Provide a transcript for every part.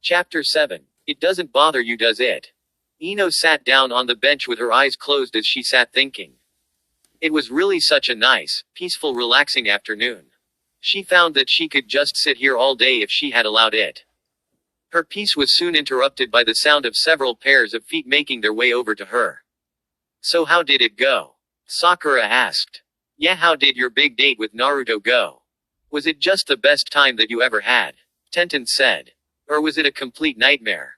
Chapter 7. It doesn't bother you, does it? Ino sat down on the bench with her eyes closed as she sat thinking. It was really such a nice, peaceful, relaxing afternoon. She found that she could just sit here all day if she had allowed it. Her peace was soon interrupted by the sound of several pairs of feet making their way over to her. So how did it go? Sakura asked. Yeah, how did your big date with Naruto go? Was it just the best time that you ever had? Tenten said. Or was it a complete nightmare?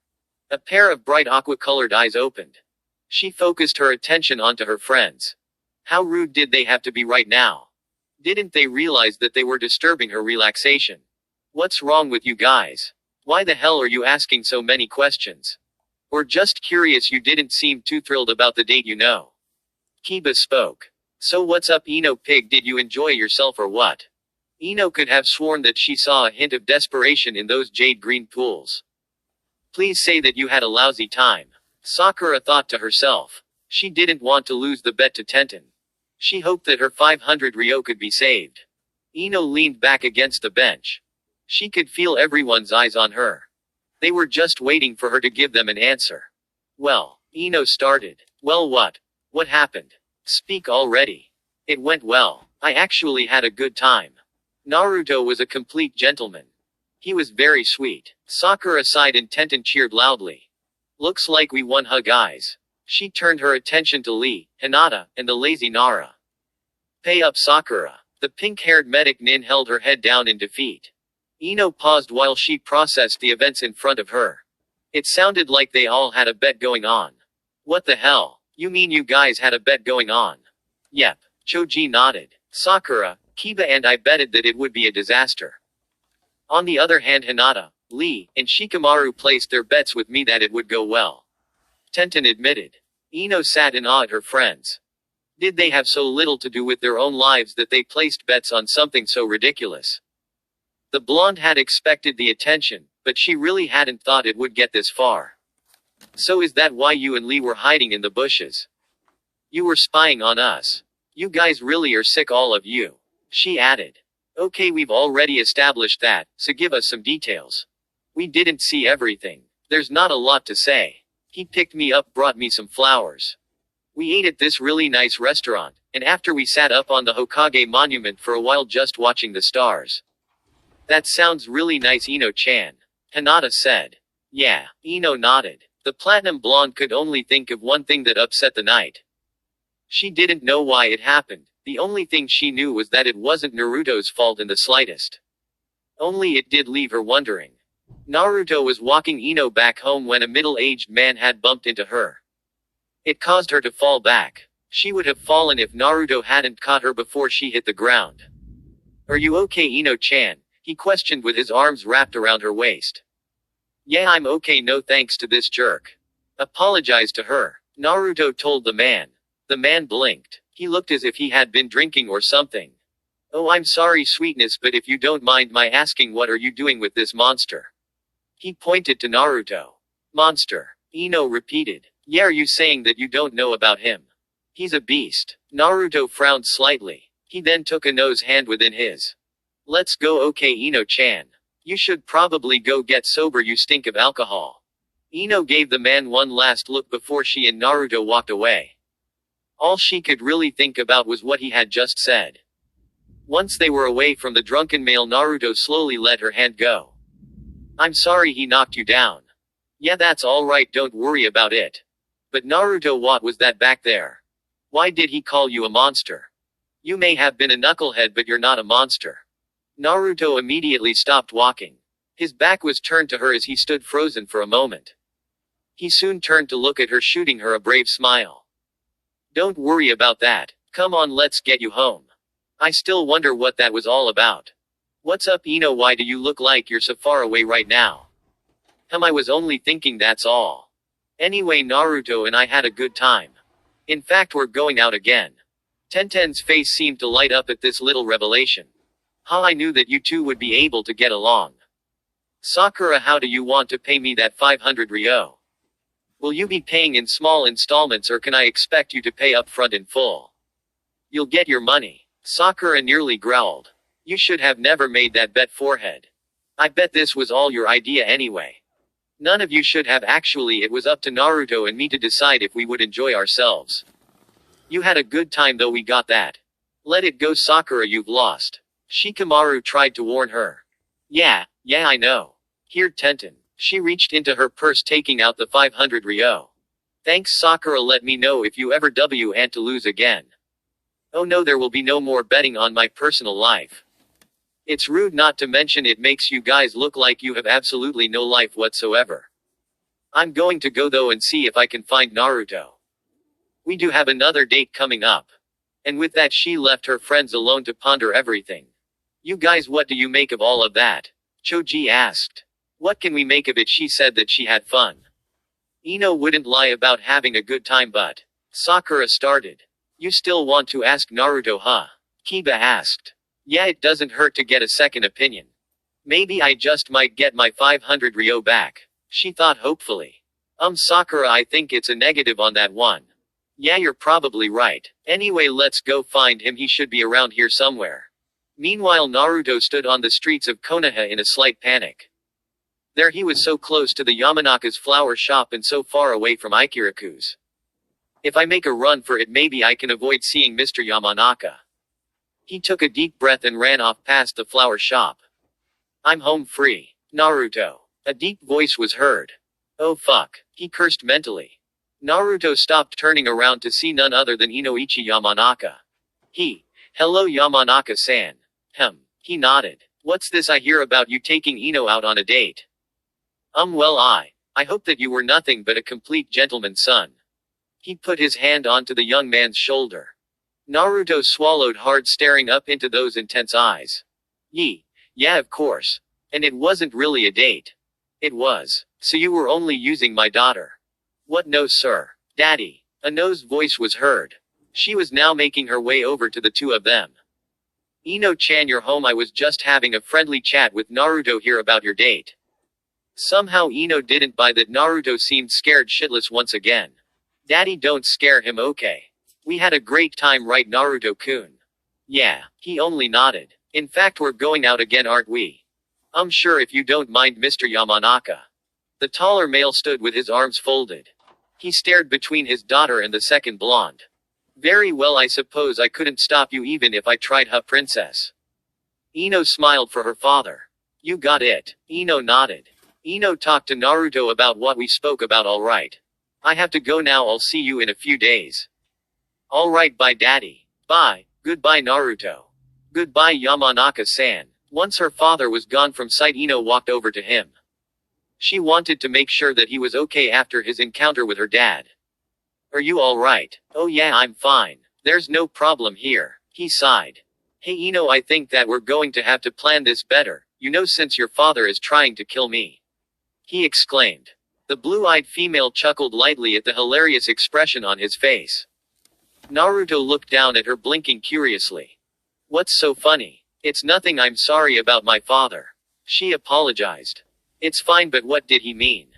A pair of bright aqua-colored eyes opened. She focused her attention onto her friends. How rude did they have to be right now? Didn't they realize that they were disturbing her relaxation? What's wrong with you guys? Why the hell are you asking so many questions? Or just curious? You didn't seem too thrilled about the date, you know. Kiba spoke. So what's up, Ino Pig? Did you enjoy yourself or what? Ino could have sworn that she saw a hint of desperation in those jade green pools. Please say that you had a lousy time. Sakura thought to herself. She didn't want to lose the bet to Tenten. She hoped that her 500 Ryo could be saved. Ino leaned back against the bench. She could feel everyone's eyes on her. They were just waiting for her to give them an answer. Well, Ino started. Well, what? What happened? Speak already. It went well. I actually had a good time. Naruto was a complete gentleman. He was very sweet. Sakura sighed and Tenten cheered loudly. Looks like we won, huh guys? She turned her attention to Lee, Hinata, and the lazy Nara. Pay up, Sakura. The pink-haired medic Nin held her head down in defeat. Ino paused while she processed the events in front of her. It sounded like they all had a bet going on. What the hell? You mean you guys had a bet going on? Yep. Choji nodded. Sakura, Kiba and I betted that it would be a disaster. On the other hand, Hinata, Lee, and Shikamaru placed their bets with me that it would go well. Tenten admitted. Ino sat in awe at her friends. Did they have so little to do with their own lives that they placed bets on something so ridiculous? The blonde had expected the attention, but she really hadn't thought it would get this far. So is that why you and Lee were hiding in the bushes? You were spying on us. You guys really are sick, all of you. She added. Okay, we've already established that, so give us some details. We didn't see everything. There's not a lot to say. He picked me up, brought me some flowers. We ate at this really nice restaurant, and after we sat up on the Hokage monument for a while just watching the stars. That sounds really nice, Ino-chan. Hinata said. Yeah, Ino nodded. The platinum blonde could only think of one thing that upset the night. She didn't know why it happened. The only thing she knew was that it wasn't Naruto's fault in the slightest. Only it did leave her wondering. Naruto was walking Ino back home when a middle-aged man had bumped into her. It caused her to fall back. She would have fallen if Naruto hadn't caught her before she hit the ground. Are you okay, Ino-chan? He questioned with his arms wrapped around her waist. Yeah, I'm okay, no thanks to this jerk. Apologize to her. Naruto told the man. The man blinked. He looked as if he had been drinking or something. Oh, I'm sorry, sweetness, but if you don't mind my asking, what are you doing with this monster? He pointed to Naruto. Monster. Ino repeated. Yeah, are you saying that you don't know about him? He's a beast. Naruto frowned slightly. He then took Ino's hand within his. Let's go, okay, Ino-chan. You should probably go get sober, you stink of alcohol. Ino gave the man one last look before she and Naruto walked away. All she could really think about was what he had just said. Once they were away from the drunken male, Naruto slowly let her hand go. I'm sorry he knocked you down. Yeah, that's alright, don't worry about it. But Naruto, what was that back there? Why did he call you a monster? You may have been a knucklehead, but you're not a monster. Naruto immediately stopped walking. His back was turned to her as he stood frozen for a moment. He soon turned to look at her, shooting her a brave smile. Don't worry about that. Come on, let's get you home. I still wonder what that was all about. What's up, Ino? Why do you look like you're so far away right now? I was only thinking, that's all. Anyway, Naruto and I had a good time. In fact, we're going out again. Tenten's face seemed to light up at this little revelation. I knew that you two would be able to get along. Sakura, how do you want to pay me that 500 Ryo? Will you be paying in small installments, or can I expect you to pay up front in full? You'll get your money. Sakura nearly growled. You should have never made that bet, forehead. I bet this was all your idea anyway. None of you should have actually, it was up to Naruto and me to decide if we would enjoy ourselves. You had a good time though, we got that. Let it go Sakura, you've lost. Shikamaru tried to warn her. Yeah, I know. Here Tenten. She reached into her purse taking out the 500 ryo. Thanks Sakura, let me know if you ever want to lose again. Oh no, there will be no more betting on my personal life. It's rude, not to mention it makes you guys look like you have absolutely no life whatsoever. I'm going to go though and see if I can find Naruto. We do have another date coming up. And with that she left her friends alone to ponder everything. You guys, what do you make of all of that? Choji asked. What can we make of it? She said that she had fun. Ino wouldn't lie about having a good time, but Sakura started. You still want to ask Naruto, huh? Kiba asked. Yeah, it doesn't hurt to get a second opinion. Maybe I just might get my 500 ryo back. She thought hopefully. Sakura, I think it's a negative on that one. Yeah, you're probably right. Anyway, let's go find him, he should be around here somewhere. Meanwhile, Naruto stood on the streets of Konoha in a slight panic. There he was, so close to the Yamanaka's flower shop and so far away from Ikiraku's. If I make a run for it, maybe I can avoid seeing Mr. Yamanaka. He took a deep breath and ran off past the flower shop. I'm home free. Naruto. A deep voice was heard. Oh fuck. He cursed mentally. Naruto stopped, turning around to see none other than Inoichi Yamanaka. Hello Yamanaka-san. He nodded. What's this I hear about you taking Ino out on a date? Well, I hope that you were nothing but a complete gentleman's son. He put his hand onto the young man's shoulder. Naruto swallowed hard, staring up into those intense eyes. Yeah, of course. And it wasn't really a date. It was. So you were only using my daughter. What? No sir. Daddy. Ano's voice was heard. She was now making her way over to the two of them. Ino-chan, you're home. I was just having a friendly chat with Naruto here about your date. Somehow Ino didn't buy that. Naruto seemed scared shitless once again. Daddy, don't scare him, okay? We had a great time, right Naruto-kun? Yeah. He only nodded. In fact, we're going out again, aren't we? Sure, if you don't mind, Mr. Yamanaka. The taller male stood with his arms folded. He stared between his daughter and the second blonde. Very well, I suppose I couldn't stop you even if I tried, huh, princess? Ino smiled for her father. You got it. Ino nodded. Ino talked to Naruto about what we spoke about. Alright. I have to go now, I'll see you in a few days. Alright, bye daddy. Bye. Goodbye Naruto. Goodbye Yamanaka-san. Once her father was gone from sight, Ino walked over to him. She wanted to make sure that he was okay after his encounter with her dad. Are you alright? Oh yeah, I'm fine. There's no problem here. He sighed. Hey Ino, I think that we're going to have to plan this better, you know, since your father is trying to kill me. He exclaimed. The blue-eyed female chuckled lightly at the hilarious expression on his face. Naruto looked down at her, blinking curiously. What's so funny? It's nothing, I'm sorry about my father. She apologized. It's fine, but what did he mean?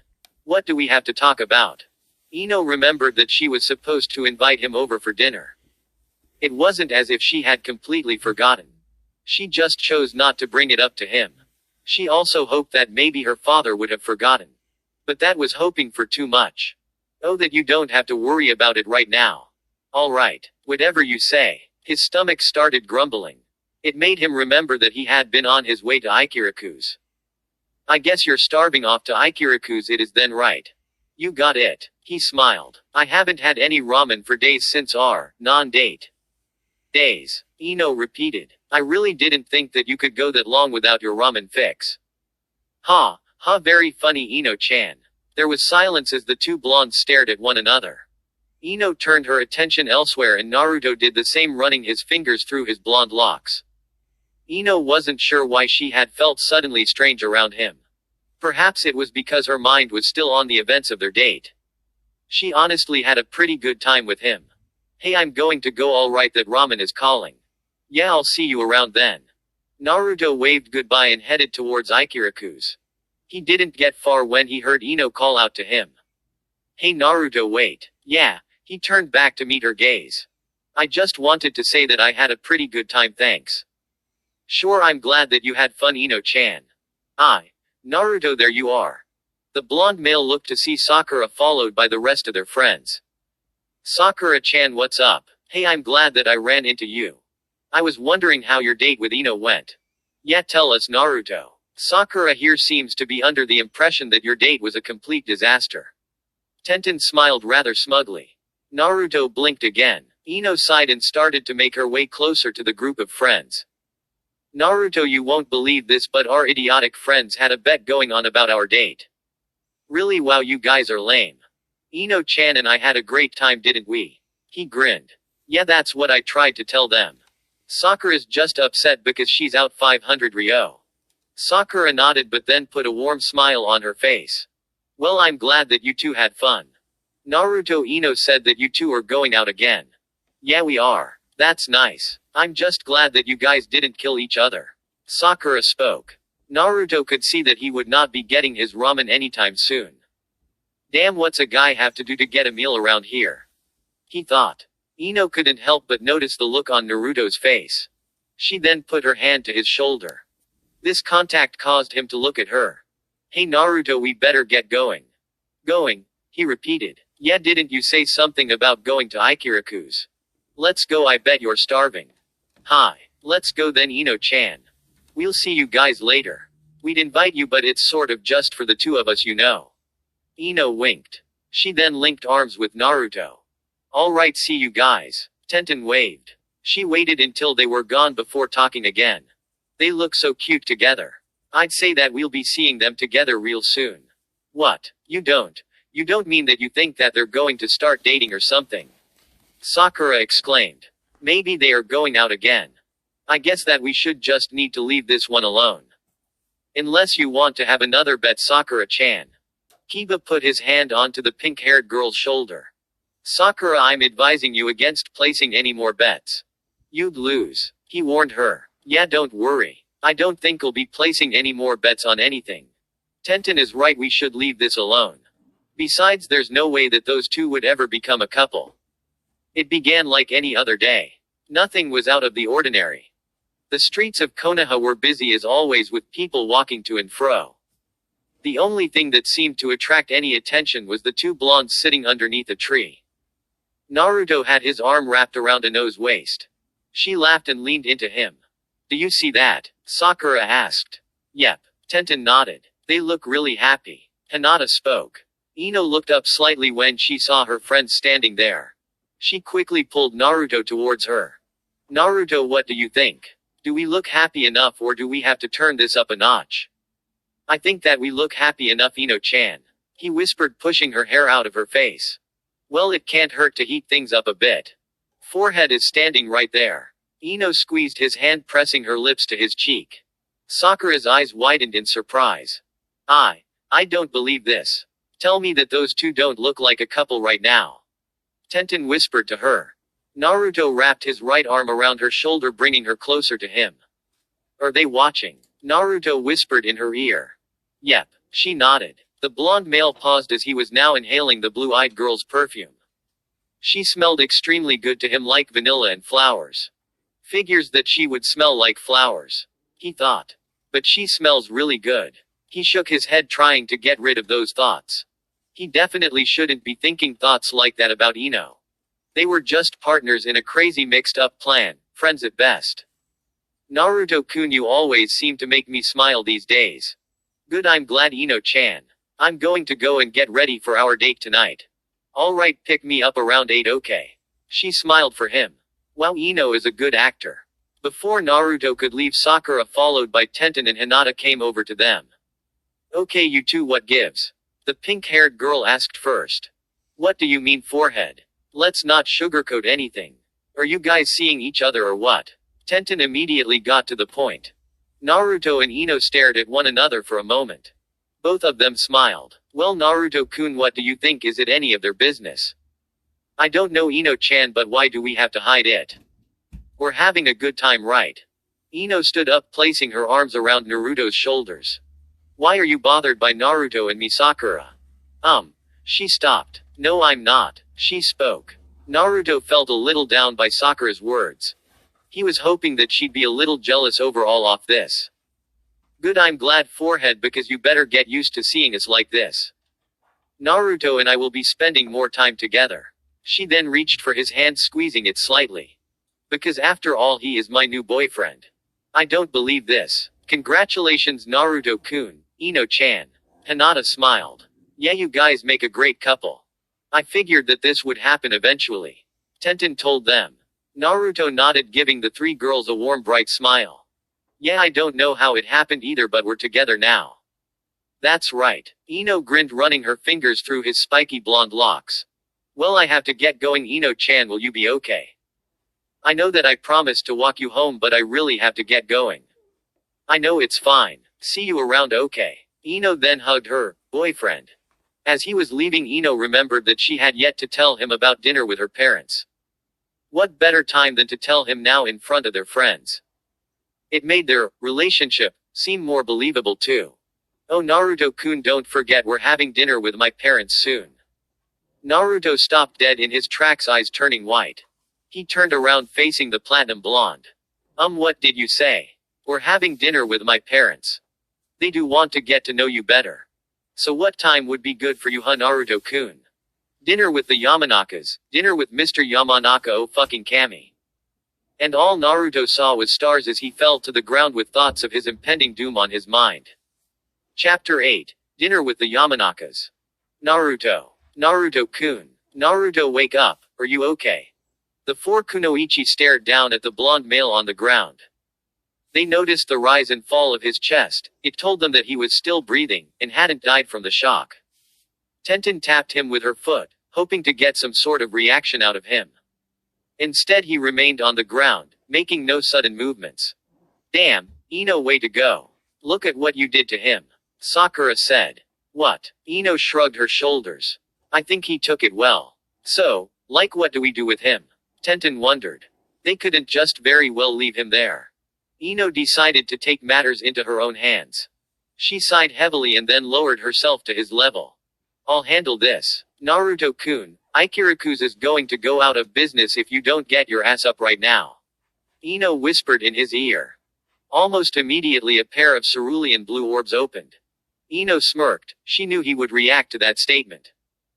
What do we have to talk about? Ino remembered that she was supposed to invite him over for dinner. It wasn't as if she had completely forgotten. She just chose not to bring it up to him. She also hoped that maybe her father would have forgotten. But that was hoping for too much. Oh, that you don't have to worry about it right now. Alright, whatever you say. His stomach started grumbling. It made him remember that he had been on his way to Ikiraku's. I guess you're starving off to Ikiraku's, it is then, right? You got it. He smiled. I haven't had any ramen for days since our non-date. Days. Ino repeated. I really didn't think that you could go that long without your ramen fix. Ha, very funny Ino-chan. There was silence as the two blondes stared at one another. Ino turned her attention elsewhere and Naruto did the same, running his fingers through his blonde locks. Ino wasn't sure why she had felt suddenly strange around him. Perhaps it was because her mind was still on the events of their date. She honestly had a pretty good time with him. Hey, I'm going to go, alright, that ramen is calling. Yeah, I'll see you around then. Naruto waved goodbye and headed towards Ikiraku's. He didn't get far when he heard Ino call out to him. Hey Naruto, wait. Yeah. He turned back to meet her gaze. I just wanted to say that I had a pretty good time, thanks. Sure, I'm glad that you had fun, Ino-chan. Naruto, there you are. The blonde male looked to see Sakura followed by the rest of their friends. Sakura-chan, what's up? Hey, I'm glad that I ran into you. I was wondering how your date with Ino went. Yeah, tell us, Naruto. Sakura here seems to be under the impression that your date was a complete disaster. Tenten smiled rather smugly. Naruto blinked again. Ino sighed and started to make her way closer to the group of friends. Naruto, you won't believe this, but our idiotic friends had a bet going on about our date. Really? Wow, you guys are lame. Ino-chan and I had a great time, didn't we? He grinned. Yeah, that's what I tried to tell them. Sakura's just upset because she's out 500 ryo. Sakura nodded but then put a warm smile on her face. Well, I'm glad that you two had fun. Naruto, Ino said that you two are going out again. Yeah, we are. That's nice. I'm just glad that you guys didn't kill each other. Sakura spoke. Naruto could see that he would not be getting his ramen anytime soon. Damn, what's a guy have to do to get a meal around here? He thought. Ino couldn't help but notice the look on Naruto's face. She then put her hand to his shoulder. This contact caused him to look at her. Hey Naruto, we better get going. Going? He repeated. Yeah, didn't you say something about going to Ikiraku's? Let's go, I bet you're starving. Hi. Let's go then, Ino-chan. We'll see you guys later. We'd invite you but it's sort of just for the two of us, you know. Ino winked. She then linked arms with Naruto. Alright, see you guys. Tenten waved. She waited until they were gone before talking again. They look so cute together. I'd say that we'll be seeing them together real soon. What? You don't mean that you think that they're going to start dating or something? Sakura exclaimed. Maybe they are going out again. I guess that we should just need to leave this one alone. Unless you want to have another bet, Sakura-chan. Kiba put his hand onto the pink-haired girl's shoulder. Sakura, I'm advising you against placing any more bets. You'd lose. He warned her. Yeah, don't worry. I don't think I'll be placing any more bets on anything. Tenten is right, we should leave this alone. Besides, there's no way that those two would ever become a couple. It began like any other day. Nothing was out of the ordinary. The streets of Konoha were busy as always with people walking to and fro. The only thing that seemed to attract any attention was the two blondes sitting underneath a tree. Naruto had his arm wrapped around Ino's waist. She laughed and leaned into him. Do you see that? Sakura asked. Yep. Tenten nodded. They look really happy. Hinata spoke. Ino looked up slightly when she saw her friend standing there. She quickly pulled Naruto towards her. Naruto, what do you think? Do we look happy enough or do we have to turn this up a notch? I think that we look happy enough, Ino-chan. He whispered, pushing her hair out of her face. Well, it can't hurt to heat things up a bit. Forehead is standing right there. Ino squeezed his hand, pressing her lips to his cheek. Sakura's eyes widened in surprise. I don't believe this. Tell me that those two don't look like a couple right now. Tenten whispered to her. Naruto wrapped his right arm around her shoulder, bringing her closer to him. Are they watching? Naruto whispered in her ear. Yep. She nodded. The blonde male paused as he was now inhaling the blue-eyed girl's perfume. She smelled extremely good to him, like vanilla and flowers. Figures that she would smell like flowers. He thought. But she smells really good. He shook his head, trying to get rid of those thoughts. He definitely shouldn't be thinking thoughts like that about Ino. They were just partners in a crazy mixed-up plan, friends at best. Naruto-kun, you always seem to make me smile these days. Good, I'm glad, Ino-chan. I'm going to go and get ready for our date tonight. Alright, pick me up around 8, okay? She smiled for him. Wow, Ino is a good actor. Before Naruto could leave, Sakura, followed by Tenten and Hinata, came over to them. Okay, you two, what gives? The pink-haired girl asked first. What do you mean, forehead? Let's not sugarcoat anything. Are you guys seeing each other or what? Tenten immediately got to the point. Naruto and Ino stared at one another for a moment. Both of them smiled. Well, Naruto-kun, what do you think? Is it any of their business? I don't know, Ino-chan, but why do we have to hide it? We're having a good time, right? Ino stood up, placing her arms around Naruto's shoulders. Why are you bothered by Naruto and me, Sakura? She stopped. No, I'm not. She spoke. Naruto felt a little down by Sakura's words. He was hoping that she'd be a little jealous overall off this. Good, I'm glad, forehead, because you better get used to seeing us like this. Naruto and I will be spending more time together. She then reached for his hand, squeezing it slightly. Because after all, he is my new boyfriend. I don't believe this. Congratulations, Naruto-kun, Ino-chan. Hinata smiled. Yeah, you guys make a great couple. I figured that this would happen eventually. Tenten told them. Naruto nodded, giving the three girls a warm, bright smile. Yeah, I don't know how it happened either, but we're together now. That's right. Ino grinned, running her fingers through his spiky blonde locks. Well, I have to get going. Ino-chan, will you be okay? I know that I promised to walk you home, but I really have to get going. I know, it's fine. See you around, okay? Ino then hugged her boyfriend. As he was leaving, Ino remembered that she had yet to tell him about dinner with her parents. What better time than to tell him now in front of their friends? It made their relationship seem more believable too. Oh, Naruto-kun, don't forget we're having dinner with my parents soon. Naruto stopped dead in his tracks, eyes turning white. He turned around, facing the platinum blonde. What did you say? We're having dinner with my parents. They do want to get to know you better. So what time would be good for you, huh, Naruto-kun? Dinner with the Yamanakas. Dinner with Mr. Yamanaka, oh fucking Kami. And all Naruto saw was stars as he fell to the ground with thoughts of his impending doom on his mind. Chapter 8. Dinner with the Yamanakas. Naruto. Naruto-kun. Naruto, wake up. Are you okay? The four kunoichi stared down at the blonde male on the ground. They noticed the rise and fall of his chest. It told them that he was still breathing, and hadn't died from the shock. Tenten tapped him with her foot, hoping to get some sort of reaction out of him. Instead, he remained on the ground, making no sudden movements. Damn, Ino, way to go. Look at what you did to him. Sakura said. What? Ino shrugged her shoulders. I think he took it well. So, like, what do we do with him? Tenten wondered. They couldn't just very well leave him there. Ino decided to take matters into her own hands. She sighed heavily and then lowered herself to his level. I'll handle this. Naruto-kun, Ikiraku's is going to go out of business if you don't get your ass up right now. Ino whispered in his ear. Almost immediately a pair of cerulean blue orbs opened. Ino smirked. She knew he would react to that statement.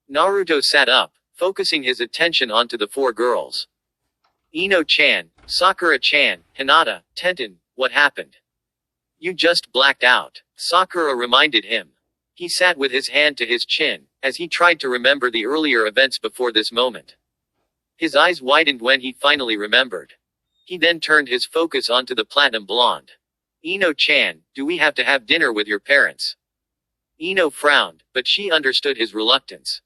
Naruto sat up, focusing his attention onto the four girls. Ino-chan, Sakura-chan, Hinata, Tenten, what happened? You just blacked out. Sakura reminded him. He sat with his hand to his chin, as he tried to remember the earlier events before this moment. His eyes widened when he finally remembered. He then turned his focus onto the platinum blonde. Ino-chan, do we have to have dinner with your parents? Ino frowned, but she understood his reluctance.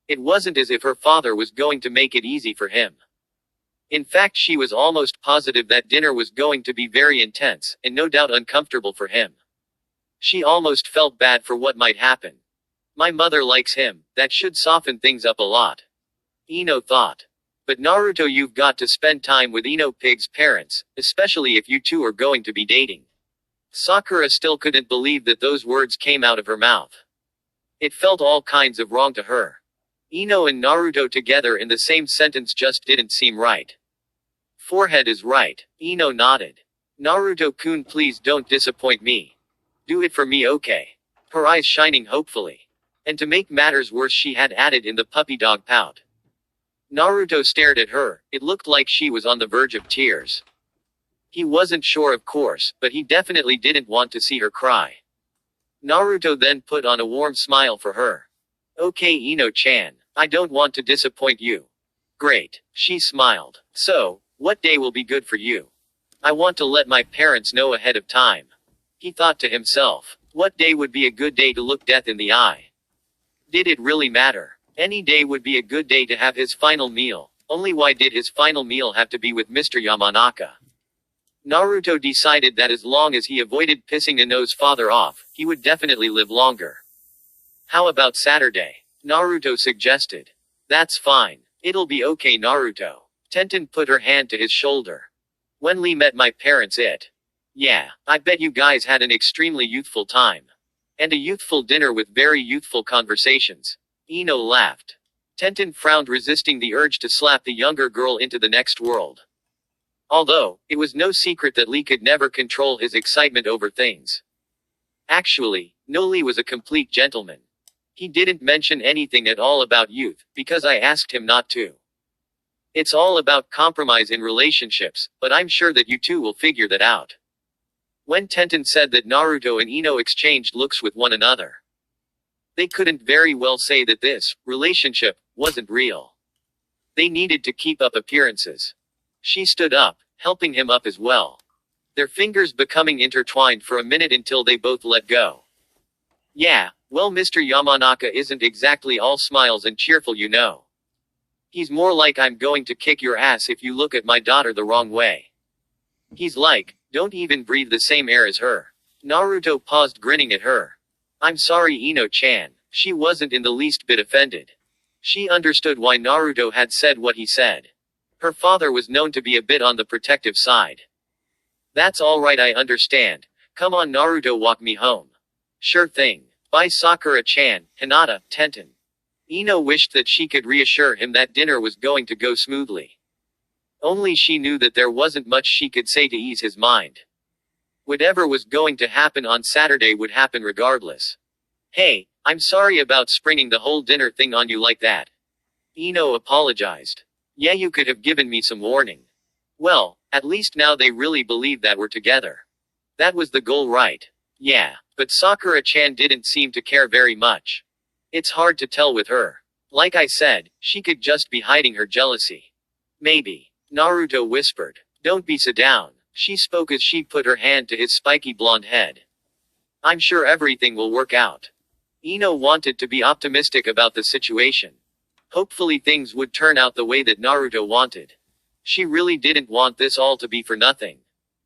It wasn't as if her father was going to make it easy for him. In fact, she was almost positive that dinner was going to be very intense, and no doubt uncomfortable for him. She almost felt bad for what might happen. My mother likes him, that should soften things up a lot. Ino thought. But Naruto, you've got to spend time with Ino Pig's parents, especially if you two are going to be dating. Sakura still couldn't believe that those words came out of her mouth. It felt all kinds of wrong to her. Ino and Naruto together in the same sentence just didn't seem right. Forehead is right. Ino nodded. Naruto-kun, please don't disappoint me. Do it for me, okay? Her eyes shining hopefully. And to make matters worse, she had added in the puppy dog pout. Naruto stared at her. It looked like she was on the verge of tears. He wasn't sure, of course, but he definitely didn't want to see her cry. Naruto then put on a warm smile for her. Okay, Ino-chan. I don't want to disappoint you. Great. She smiled. So, what day will be good for you? I want to let my parents know ahead of time. He thought to himself. What day would be a good day to look death in the eye? Did it really matter? Any day would be a good day to have his final meal. Only why did his final meal have to be with Mr. Yamanaka? Naruto decided that as long as he avoided pissing Ino's father off, he would definitely live longer. How about Saturday? Naruto suggested. That's fine. It'll be okay, Naruto. Tenten put her hand to his shoulder. When Lee met my parents, yeah, I bet you guys had an extremely youthful time. And a youthful dinner with very youthful conversations. Ino laughed. Tenten frowned, resisting the urge to slap the younger girl into the next world. Although, it was no secret that Lee could never control his excitement over things. Actually, Noli was a complete gentleman. He didn't mention anything at all about youth, because I asked him not to. It's all about compromise in relationships, but I'm sure that you two will figure that out. When Tenten said that Naruto and Ino exchanged looks with one another, they couldn't very well say that this relationship wasn't real. They needed to keep up appearances. She stood up, helping him up as well. Their fingers becoming intertwined for a minute until they both let go. Yeah, well, Mr. Yamanaka isn't exactly all smiles and cheerful, you know. He's more like I'm going to kick your ass if you look at my daughter the wrong way. He's like, don't even breathe the same air as her. Naruto paused, grinning at her. I'm sorry, Ino-chan. She wasn't in the least bit offended. She understood why Naruto had said what he said. Her father was known to be a bit on the protective side. That's alright, I understand. Come on, Naruto, walk me home. Sure thing. Bye, Sakura-chan, Hinata, Tenten. Ino wished that she could reassure him that dinner was going to go smoothly. Only she knew that there wasn't much she could say to ease his mind. Whatever was going to happen on Saturday would happen regardless. Hey, I'm sorry about springing the whole dinner thing on you like that. Ino apologized. Yeah, you could have given me some warning. Well, at least now they really believe that we're together. That was the goal, right? Yeah, but Sakura-chan didn't seem to care very much. It's hard to tell with her. Like I said, she could just be hiding her jealousy. Maybe. Naruto whispered. Don't be so down. She spoke as she put her hand to his spiky blonde head. I'm sure everything will work out. Ino wanted to be optimistic about the situation. Hopefully things would turn out the way that Naruto wanted. She really didn't want this all to be for nothing.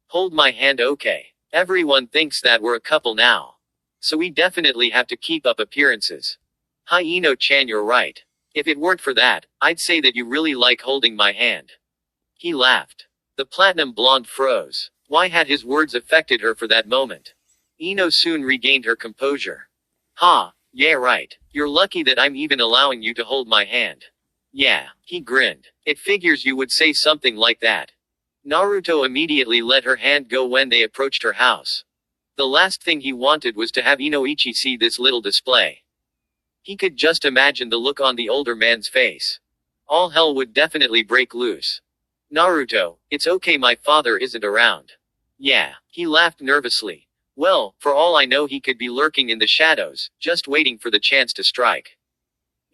Hold my hand, okay? Everyone thinks that we're a couple now. So we definitely have to keep up appearances. Hi, Ino-chan, you're right. If it weren't for that, I'd say that you really like holding my hand. He laughed. The platinum blonde froze. Why had his words affected her for that moment? Ino soon regained her composure. Ha, yeah, right. You're lucky that I'm even allowing you to hold my hand. Yeah, he grinned. It figures you would say something like that. Naruto immediately let her hand go when they approached her house. The last thing he wanted was to have Inoichi see this little display. He could just imagine the look on the older man's face. All hell would definitely break loose. Naruto, it's okay, my father isn't around. Yeah, he laughed nervously. Well, for all I know he could be lurking in the shadows, just waiting for the chance to strike.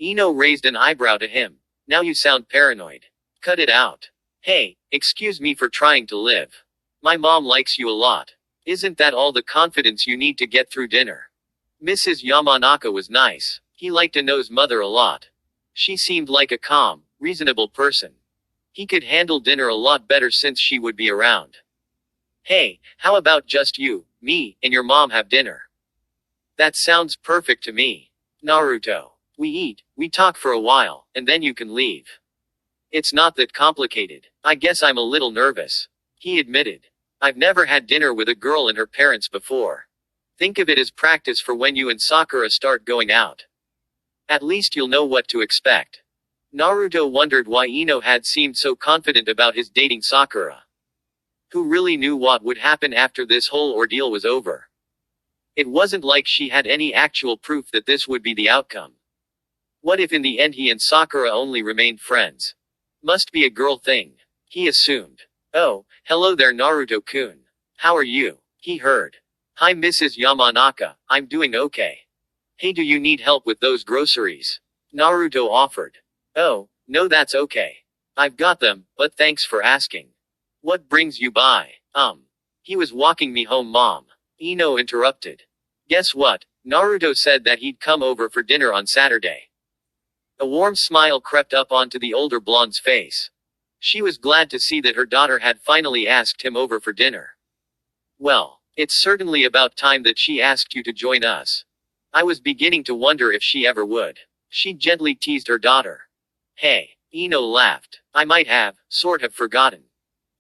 Ino raised an eyebrow to him. Now you sound paranoid. Cut it out. Hey, excuse me for trying to live. My mom likes you a lot. Isn't that all the confidence you need to get through dinner? Mrs. Yamanaka was nice. He liked Ino's mother a lot. She seemed like a calm, reasonable person. He could handle dinner a lot better since she would be around. Hey, how about just you, me, and your mom have dinner? That sounds perfect to me. Naruto. We eat, we talk for a while, and then you can leave. It's not that complicated. I guess I'm a little nervous. He admitted. I've never had dinner with a girl and her parents before. Think of it as practice for when you and Sakura start going out. At least you'll know what to expect. Naruto wondered why Ino had seemed so confident about his dating Sakura. Who really knew what would happen after this whole ordeal was over? It wasn't like she had any actual proof that this would be the outcome. What if in the end he and Sakura only remained friends? Must be a girl thing. He assumed. Oh, hello there, Naruto-kun. How are you? He heard. Hi, Mrs. Yamanaka, I'm doing okay. Hey, do you need help with those groceries? Naruto offered. Oh, no, that's okay. I've got them, but thanks for asking. What brings you by? He was walking me home, Mom. Ino interrupted. Guess what? Naruto said that he'd come over for dinner on Saturday. A warm smile crept up onto the older blonde's face. She was glad to see that her daughter had finally asked him over for dinner. Well, it's certainly about time that she asked you to join us. I was beginning to wonder if she ever would. She gently teased her daughter. Hey, Ino laughed. I might have, sort of forgotten.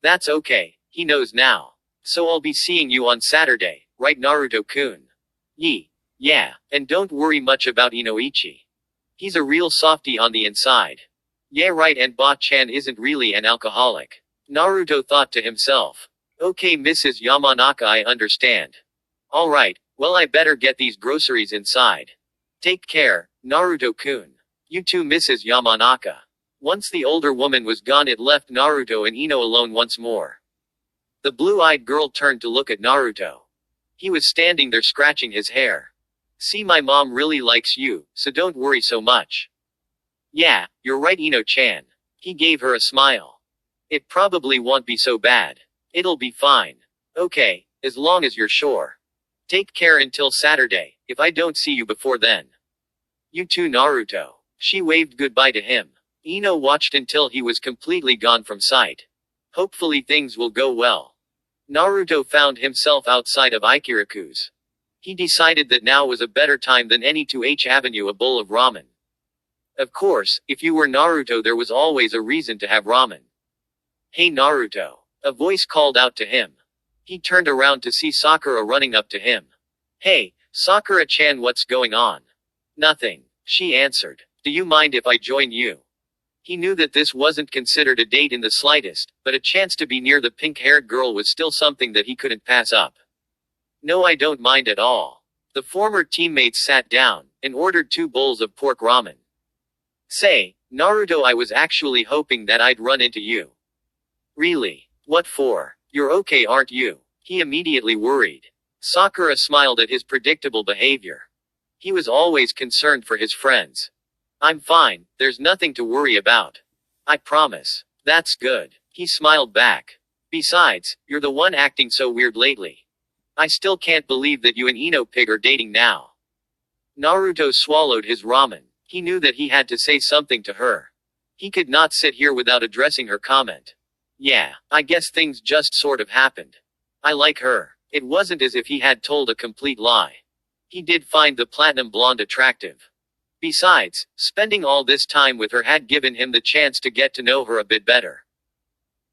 That's okay, he knows now. So I'll be seeing you on Saturday, right, Naruto-kun? Yeah, and don't worry much about Inoichi. He's a real softie on the inside. Yeah, right, and Ba-chan isn't really an alcoholic. Naruto thought to himself. Okay, Mrs. Yamanaka, I understand. Alright, Well, I better get these groceries inside. Take care, Naruto-kun. You too, Mrs. Yamanaka. Once the older woman was gone, it left Naruto and Ino alone once more. The blue-eyed girl turned to look at Naruto. He was standing there scratching his hair. See, my mom really likes you, so don't worry so much. Yeah, you're right, Ino-chan. He gave her a smile. It probably won't be so bad. It'll be fine. Okay, as long as you're sure. Take care until Saturday, if I don't see you before then. You too, Naruto. She waved goodbye to him. Ino watched until he was completely gone from sight. Hopefully things will go well. Naruto found himself outside of Ikiraku's. He decided that now was a better time than any to have a bowl of ramen. Of course, if you were Naruto, there was always a reason to have ramen. Hey Naruto. A voice called out to him. He turned around to see Sakura running up to him. Hey, Sakura-chan, what's going on? Nothing, she answered. Do you mind if I join you? He knew that this wasn't considered a date in the slightest, but a chance to be near the pink-haired girl was still something that he couldn't pass up. No, I don't mind at all. The former teammates sat down and ordered 2 bowls of pork ramen. Say, Naruto, I was actually hoping that I'd run into you. Really? What for? You're okay, aren't you? He immediately worried. Sakura smiled at his predictable behavior. He was always concerned for his friends. I'm fine, there's nothing to worry about. I promise. That's good. He smiled back. Besides, you're the one acting so weird lately. I still can't believe that you and Ino Pig are dating now. Naruto swallowed his ramen. He knew that he had to say something to her. He could not sit here without addressing her comment. Yeah, I guess things just sort of happened. I like her. It wasn't as if he had told a complete lie. He did find the platinum blonde attractive. Besides, spending all this time with her had given him the chance to get to know her a bit better.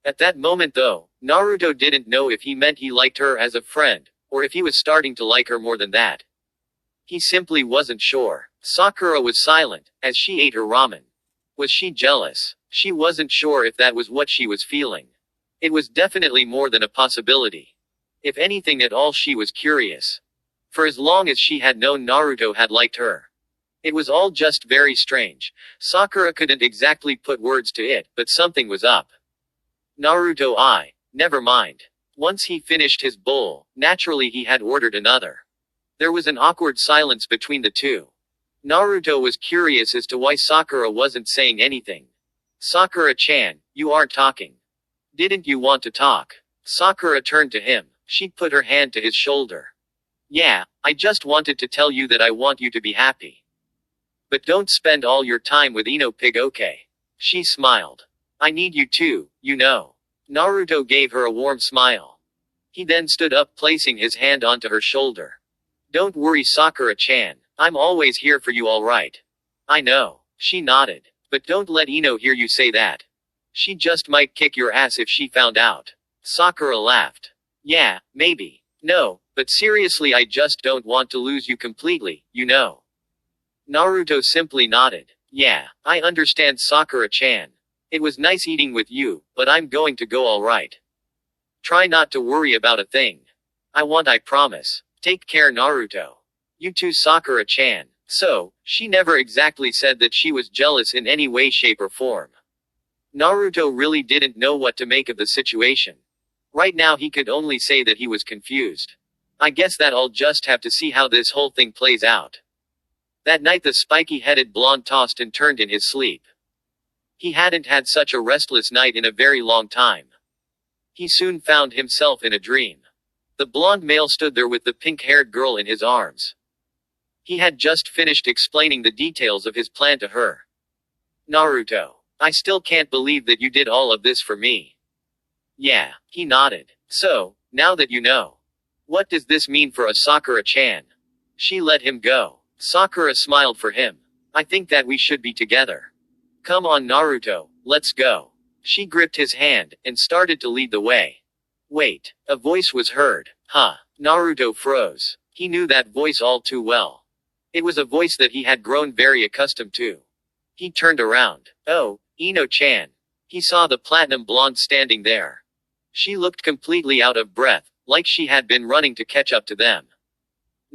At that moment though, Naruto didn't know if he meant he liked her as a friend, or if he was starting to like her more than that. He simply wasn't sure. Sakura was silent, as she ate her ramen. Was she jealous? She wasn't sure if that was what she was feeling. It was definitely more than a possibility. If anything at all, she was curious. For as long as she had known, Naruto had liked her. It was all just very strange. Sakura couldn't exactly put words to it, but something was up. Naruto, never mind. Once he finished his bowl, naturally he had ordered another. There was an awkward silence between the two. Naruto was curious as to why Sakura wasn't saying anything. Sakura-chan, you aren't talking. Didn't you want to talk? Sakura turned to him. She put her hand to his shoulder. Yeah, I just wanted to tell you that I want you to be happy. But don't spend all your time with Ino Pig, okay? She smiled. I need you too, you know. Naruto gave her a warm smile. He then stood up, placing his hand onto her shoulder. Don't worry, Sakura-chan. I'm always here for you, alright? I know. She nodded. But don't let Ino hear you say that. She just might kick your ass if she found out. Sakura laughed. Yeah, maybe. No, but seriously, I just don't want to lose you completely, you know. Naruto simply nodded. Yeah, I understand, Sakura-chan. It was nice eating with you, but I'm going to go, alright? Try not to worry about a thing. I promise. Take care, Naruto. You too, Sakura-chan. So, she never exactly said that she was jealous in any way, shape, or form. Naruto really didn't know what to make of the situation. Right now he could only say that he was confused. I guess that I'll just have to see how this whole thing plays out. That night the spiky-headed blonde tossed and turned in his sleep. He hadn't had such a restless night in a very long time. He soon found himself in a dream. The blonde male stood there with the pink-haired girl in his arms. He had just finished explaining the details of his plan to her. Naruto, I still can't believe that you did all of this for me. Yeah, he nodded. So, now that you know. What does this mean for a Sakura-chan? She let him go. Sakura smiled for him. I think that we should be together. Come on, Naruto, let's go. She gripped his hand and started to lead the way. Wait, a voice was heard. Huh. Naruto froze. He knew that voice all too well. It was a voice that he had grown very accustomed to. He turned around. Oh, Ino-chan. He saw the platinum blonde standing there. She looked completely out of breath, like she had been running to catch up to them.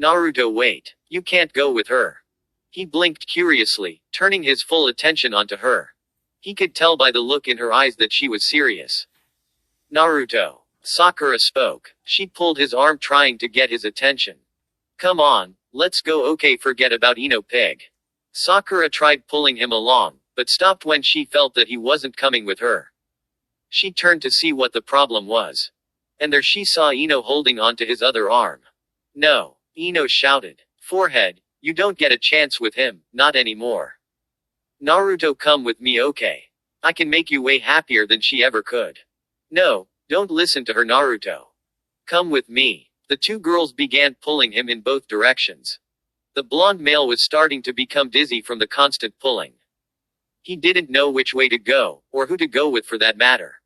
Naruto, wait. You can't go with her. He blinked curiously, turning his full attention onto her. He could tell by the look in her eyes that she was serious. Naruto. Sakura spoke. She pulled his arm, trying to get his attention. Come on, let's go. Okay, forget about Ino Pig. Sakura tried pulling him along, but stopped when she felt that he wasn't coming with her. She turned to see what the problem was. And there she saw Ino holding onto his other arm. No, Ino shouted. Forehead, you don't get a chance with him, not anymore. Naruto, come with me, okay? I can make you way happier than she ever could. No, don't listen to her, Naruto. Come with me. The two girls began pulling him in both directions. The blonde male was starting to become dizzy from the constant pulling. He didn't know which way to go, or who to go with for that matter.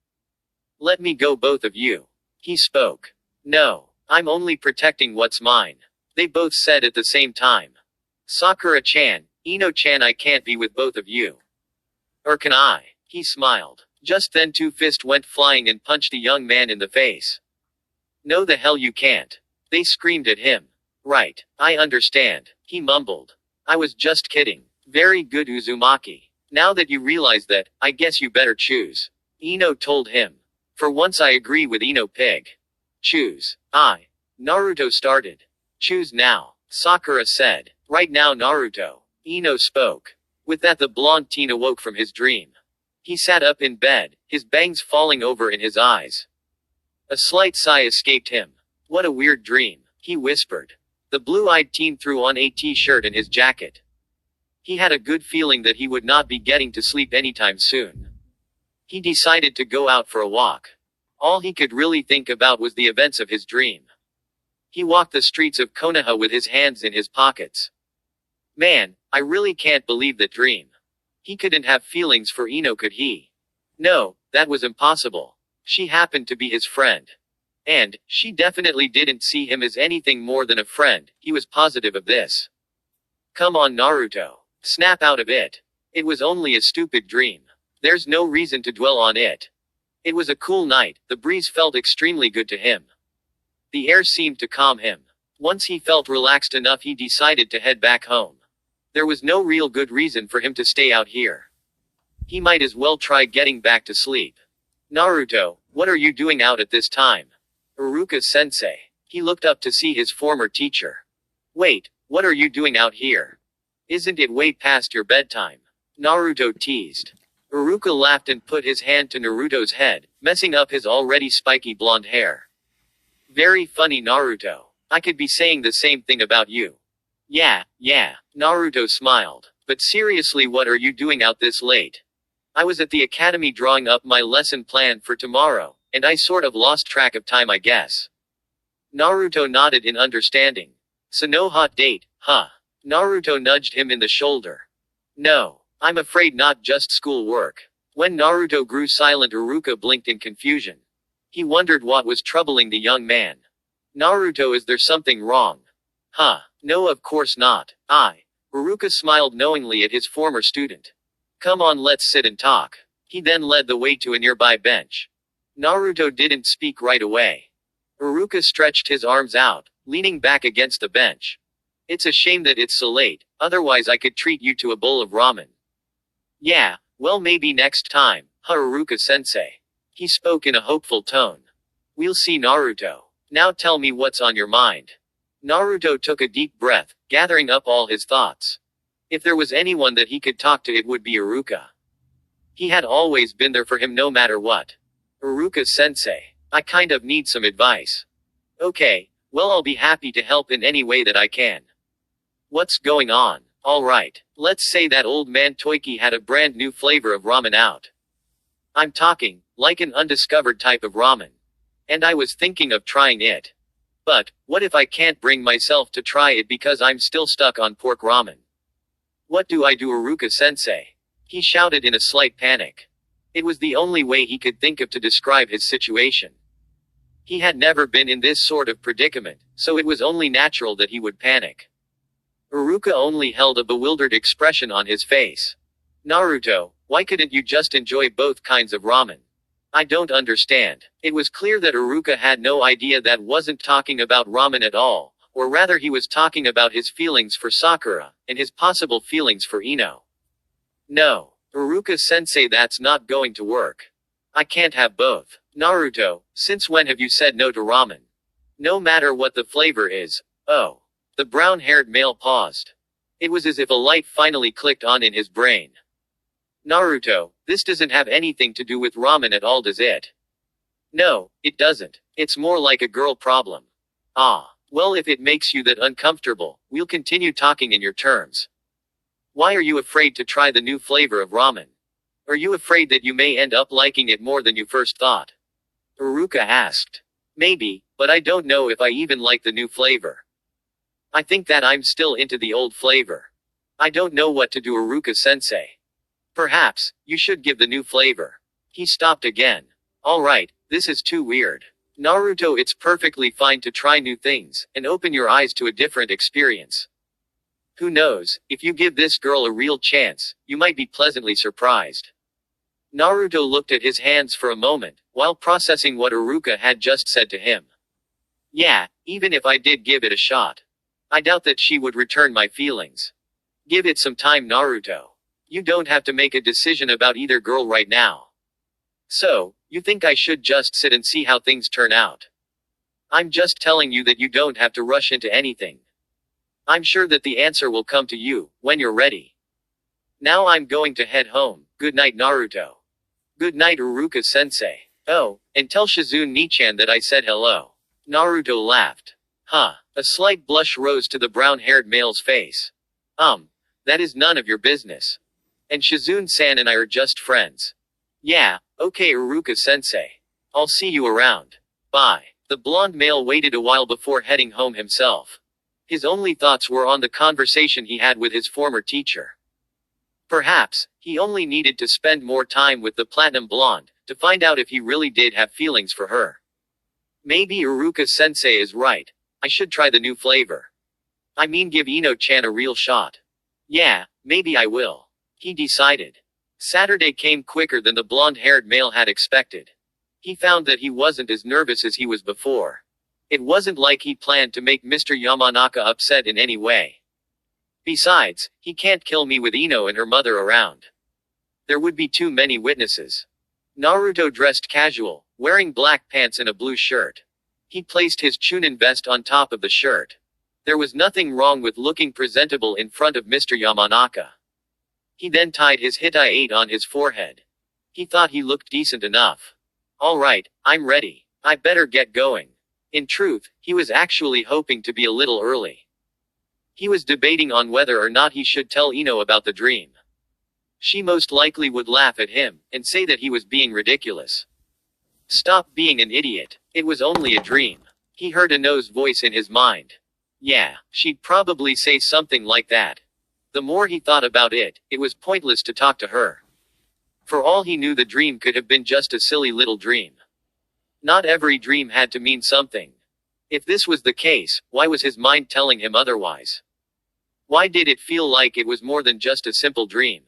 Let me go, both of you. He spoke. No, I'm only protecting what's mine. They both said at the same time. Sakura-chan, Ino-chan, I can't be with both of you. Or can I? He smiled. Just then two fists went flying and punched the young man in the face. No, the hell you can't. They screamed at him. Right, I understand, he mumbled. I was just kidding. Very good, Uzumaki. Now that you realize that, I guess you better choose. Ino told him. For once I agree with Ino Pig. Choose. Naruto started. Choose now, Sakura said. Right now, Naruto. Ino spoke. With that, the blonde teen awoke from his dream. He sat up in bed, his bangs falling over in his eyes. A slight sigh escaped him. What a weird dream, he whispered. The blue-eyed teen threw on a t-shirt and his jacket. He had a good feeling that he would not be getting to sleep anytime soon. He decided to go out for a walk. All he could really think about was the events of his dream. He walked the streets of Konoha with his hands in his pockets. Man, I really can't believe that dream. He couldn't have feelings for Ino, could he? No, that was impossible. She happened to be his friend. And, she definitely didn't see him as anything more than a friend, he was positive of this. Come on, Naruto. Snap out of it. It was only a stupid dream. There's no reason to dwell on it. It was a cool night, the breeze felt extremely good to him. The air seemed to calm him. Once he felt relaxed enough, he decided to head back home. There was no real good reason for him to stay out here. He might as well try getting back to sleep. Naruto, what are you doing out at this time? Iruka-sensei. He looked up to see his former teacher. Wait, what are you doing out here? Isn't it way past your bedtime? Naruto teased. Iruka laughed and put his hand to Naruto's head, messing up his already spiky blonde hair. Very funny, Naruto. I could be saying the same thing about you. Yeah, Naruto smiled. But seriously, what are you doing out this late? I was at the academy drawing up my lesson plan for tomorrow, and I sort of lost track of time, I guess. Naruto nodded in understanding. So no hot date, huh? Naruto nudged him in the shoulder. No, I'm afraid not, just school work. When Naruto grew silent, Iruka blinked in confusion. He wondered what was troubling the young man. Naruto, is there something wrong? Huh, no, of course not. Iruka smiled knowingly at his former student. Come on, let's sit and talk. He then led the way to a nearby bench. Naruto didn't speak right away. Iruka stretched his arms out, leaning back against the bench. It's a shame that it's so late, otherwise I could treat you to a bowl of ramen. Yeah, well, maybe next time, huh, Iruka-sensei. He spoke in a hopeful tone. We'll see, Naruto. Now tell me what's on your mind. Naruto took a deep breath, gathering up all his thoughts. If there was anyone that he could talk to, it would be Iruka. He had always been there for him no matter what. Iruka-sensei, I kind of need some advice. Okay, well, I'll be happy to help in any way that I can. What's going on? Alright, let's say that old man Toiki had a brand new flavor of ramen out. I'm talking, like an undiscovered type of ramen. And I was thinking of trying it. But, what if I can't bring myself to try it because I'm still stuck on pork ramen? What do I do, Iruka-sensei? He shouted in a slight panic. It was the only way he could think of to describe his situation. He had never been in this sort of predicament, so it was only natural that he would panic. Iruka only held a bewildered expression on his face. Naruto, why couldn't you just enjoy both kinds of ramen? I don't understand. It was clear that Iruka had no idea that wasn't talking about ramen at all, Or rather he was talking about his feelings for Sakura, and his possible feelings for Ino. No. Iruka-sensei, that's not going to work. I can't have both. Naruto, since when have you said no to ramen? No matter what the flavor is. Oh. The brown-haired male paused. It was as if a light finally clicked on in his brain. Naruto, this doesn't have anything to do with ramen at all, does it? No, it doesn't. It's more like a girl problem. Ah. Well, if it makes you that uncomfortable, we'll continue talking in your terms. Why are you afraid to try the new flavor of ramen? Are you afraid that you may end up liking it more than you first thought? Iruka asked. Maybe, but I don't know if I even like the new flavor. I think that I'm still into the old flavor. I don't know what to do, Iruka-sensei. Perhaps, you should give the new flavor. He stopped again. Alright, this is too weird. Naruto, it's perfectly fine to try new things, and open your eyes to a different experience. Who knows, if you give this girl a real chance, you might be pleasantly surprised. Naruto looked at his hands for a moment, while processing what Iruka had just said to him. Yeah, even if I did give it a shot. I doubt that she would return my feelings. Give it some time, Naruto. You don't have to make a decision about either girl right now. So, you think I should just sit and see how things turn out? I'm just telling you that you don't have to rush into anything. I'm sure that the answer will come to you, when you're ready. Now I'm going to head home. Good night, Naruto. Good night, Iruka-sensei. Oh, and tell Shizune Nichan that I said hello. Naruto laughed. Huh. A slight blush rose to the brown-haired male's face. That is none of your business. And Shizune-san and I are just friends. Yeah, okay, Iruka-sensei. I'll see you around. Bye. The blonde male waited a while before heading home himself. His only thoughts were on the conversation he had with his former teacher. Perhaps, he only needed to spend more time with the platinum blonde, to find out if he really did have feelings for her. Maybe Iruka-sensei is right. I should try the new flavor. I mean, give Ino-chan a real shot. Yeah, maybe I will. He decided. Saturday came quicker than the blonde-haired male had expected. He found that he wasn't as nervous as he was before. It wasn't like he planned to make Mr. Yamanaka upset in any way. Besides, he can't kill me with Ino and her mother around. There would be too many witnesses. Naruto dressed casual, wearing black pants and a blue shirt. He placed his Chunin vest on top of the shirt. There was nothing wrong with looking presentable in front of Mr. Yamanaka. He then tied his Hitai-8 on his forehead. He thought he looked decent enough. Alright, I'm ready. I better get going. In truth, he was actually hoping to be a little early. He was debating on whether or not he should tell Ino about the dream. She most likely would laugh at him, and say that he was being ridiculous. Stop being an idiot. It was only a dream. He heard Ino's voice in his mind. Yeah, she'd probably say something like that. The more he thought about it, it was pointless to talk to her. For all he knew, the dream could have been just a silly little dream. Not every dream had to mean something. If this was the case, why was his mind telling him otherwise? Why did it feel like it was more than just a simple dream?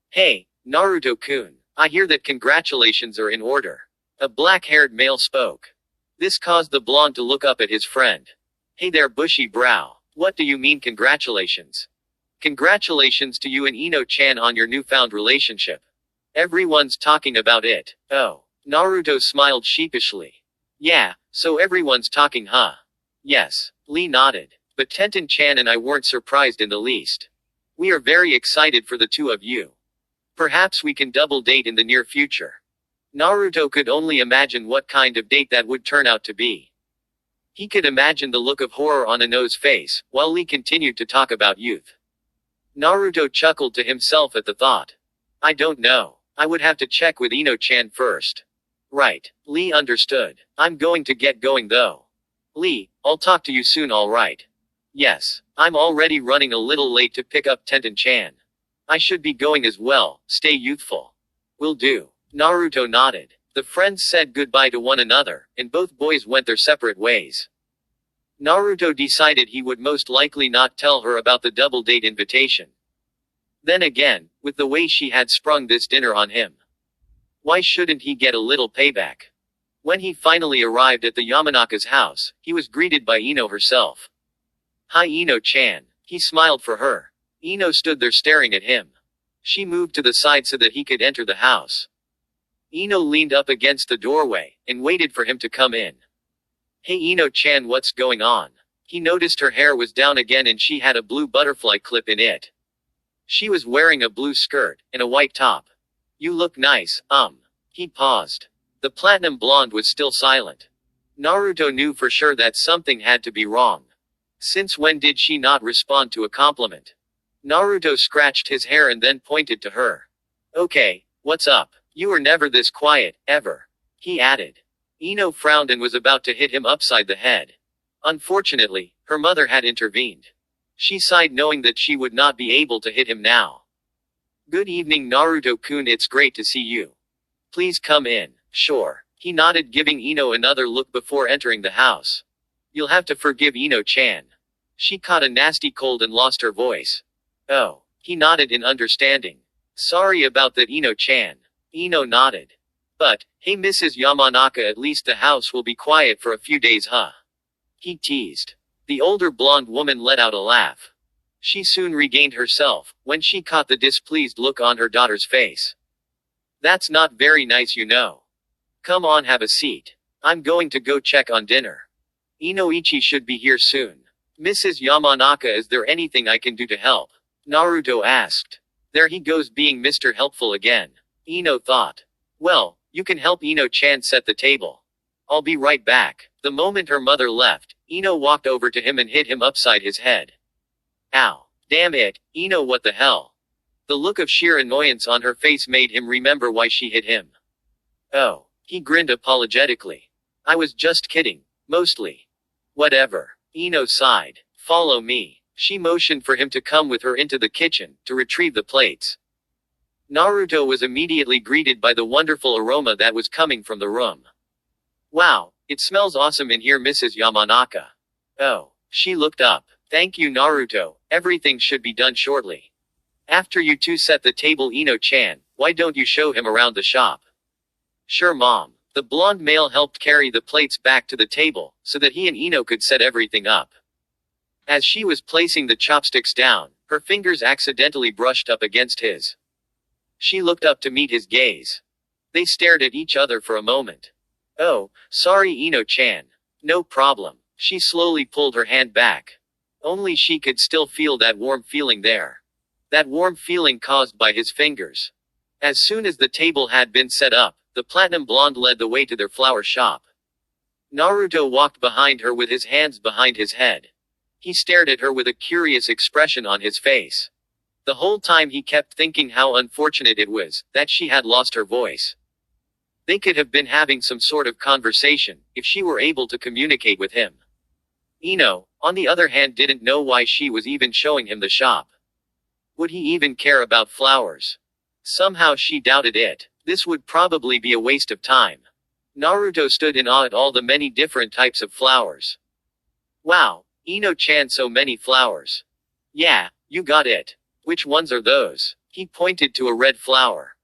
Hey, Naruto-kun, I hear that congratulations are in order. A black-haired male spoke. This caused the blonde to look up at his friend. Hey there, bushy brow. What do you mean congratulations? Congratulations to you and Ino-chan on your newfound relationship. Everyone's talking about it. Oh. Naruto smiled sheepishly. Yeah, so everyone's talking, huh? Yes. Lee nodded. But Tenten-chan and I weren't surprised in the least. We are very excited for the two of you. Perhaps we can double date in the near future. Naruto could only imagine what kind of date that would turn out to be. He could imagine the look of horror on Ino's face, while Lee continued to talk about youth. Naruto chuckled to himself at the thought. I don't know. I would have to check with Ino-chan first. Right. Lee understood. I'm going to get going though. Lee, I'll talk to you soon, alright? Yes. I'm already running a little late to pick up Tenten-chan. I should be going as well. Stay youthful. Will do. Naruto nodded. The friends said goodbye to one another, and both boys went their separate ways. Naruto decided he would most likely not tell her about the double date invitation. Then again, with the way she had sprung this dinner on him, why shouldn't he get a little payback? When he finally arrived at the Yamanaka's house, he was greeted by Ino herself. Hi Ino-chan. He smiled for her. Ino stood there staring at him. She moved to the side so that he could enter the house. Ino leaned up against the doorway, and waited for him to come in. Hey Ino-chan, what's going on? He noticed her hair was down again and she had a blue butterfly clip in it. She was wearing a blue skirt, and a white top. You look nice, He paused. The platinum blonde was still silent. Naruto knew for sure that something had to be wrong. Since when did she not respond to a compliment? Naruto scratched his hair and then pointed to her. Okay, what's up? You were never this quiet, ever. He added. Ino frowned and was about to hit him upside the head. Unfortunately, her mother had intervened. She sighed knowing that she would not be able to hit him now. Good evening Naruto-kun, it's great to see you. Please come in. Sure. He nodded, giving Ino another look before entering the house. You'll have to forgive Ino-chan. She caught a nasty cold and lost her voice. Oh. He nodded in understanding. Sorry about that Ino-chan. Ino nodded. But, hey Mrs. Yamanaka, at least the house will be quiet for a few days, huh? He teased. The older blonde woman let out a laugh. She soon regained herself, when she caught the displeased look on her daughter's face. That's not very nice, you know. Come on, have a seat. I'm going to go check on dinner. Inoichi should be here soon. Mrs. Yamanaka, is there anything I can do to help? Naruto asked. There he goes, being Mr. Helpful again. Ino thought. Well, you can help Ino-chan set the table. I'll be right back. The moment her mother left, Ino walked over to him and hit him upside his head. Ow. Damn it, Ino, what the hell? The look of sheer annoyance on her face made him remember why she hit him. Oh. He grinned apologetically. I was just kidding. Mostly. Whatever. Ino sighed. Follow me. She motioned for him to come with her into the kitchen, to retrieve the plates. Naruto was immediately greeted by the wonderful aroma that was coming from the room. Wow, it smells awesome in here, Mrs. Yamanaka. Oh. She looked up. Thank you Naruto, everything should be done shortly. After you two set the table Ino-chan, why don't you show him around the shop? Sure mom. The blonde male helped carry the plates back to the table, so that he and Ino could set everything up. As she was placing the chopsticks down, her fingers accidentally brushed up against his. She looked up to meet his gaze. They stared at each other for a moment. Oh, sorry Ino-chan. No problem. She slowly pulled her hand back. Only she could still feel that warm feeling there. That warm feeling caused by his fingers. As soon as the table had been set up, the platinum blonde led the way to their flower shop. Naruto walked behind her with his hands behind his head. He stared at her with a curious expression on his face. The whole time he kept thinking how unfortunate it was, that she had lost her voice. They could have been having some sort of conversation, if she were able to communicate with him. Ino, on the other hand, didn't know why she was even showing him the shop. Would he even care about flowers? Somehow she doubted it. This would probably be a waste of time. Naruto stood in awe at all the many different types of flowers. Wow, Ino-chan, so many flowers. Yeah, you got it. Which ones are those? He pointed to a red flower.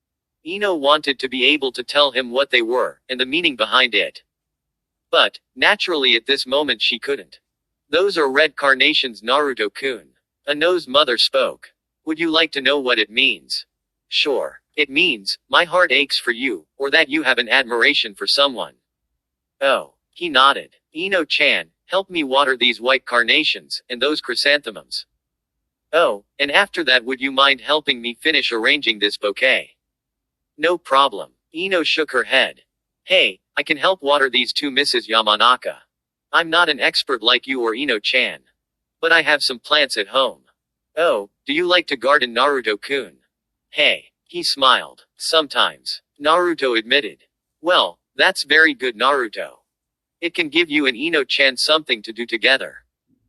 Ino wanted to be able to tell him what they were, and the meaning behind it. But, naturally at this moment she couldn't. Those are red carnations Naruto-kun. Ino's mother spoke. Would you like to know what it means? Sure. It means, my heart aches for you, or that you have an admiration for someone. Oh. He nodded. Ino-chan, help me water these white carnations, and those chrysanthemums. Oh, and after that would you mind helping me finish arranging this bouquet? No problem. Ino shook her head. Hey, I can help water these too Mrs. Yamanaka. I'm not an expert like you or Ino-chan. But I have some plants at home. Oh, do you like to garden Naruto-kun? Hey. He smiled. Sometimes. Naruto admitted. Well, that's very good Naruto. It can give you and Ino-chan something to do together.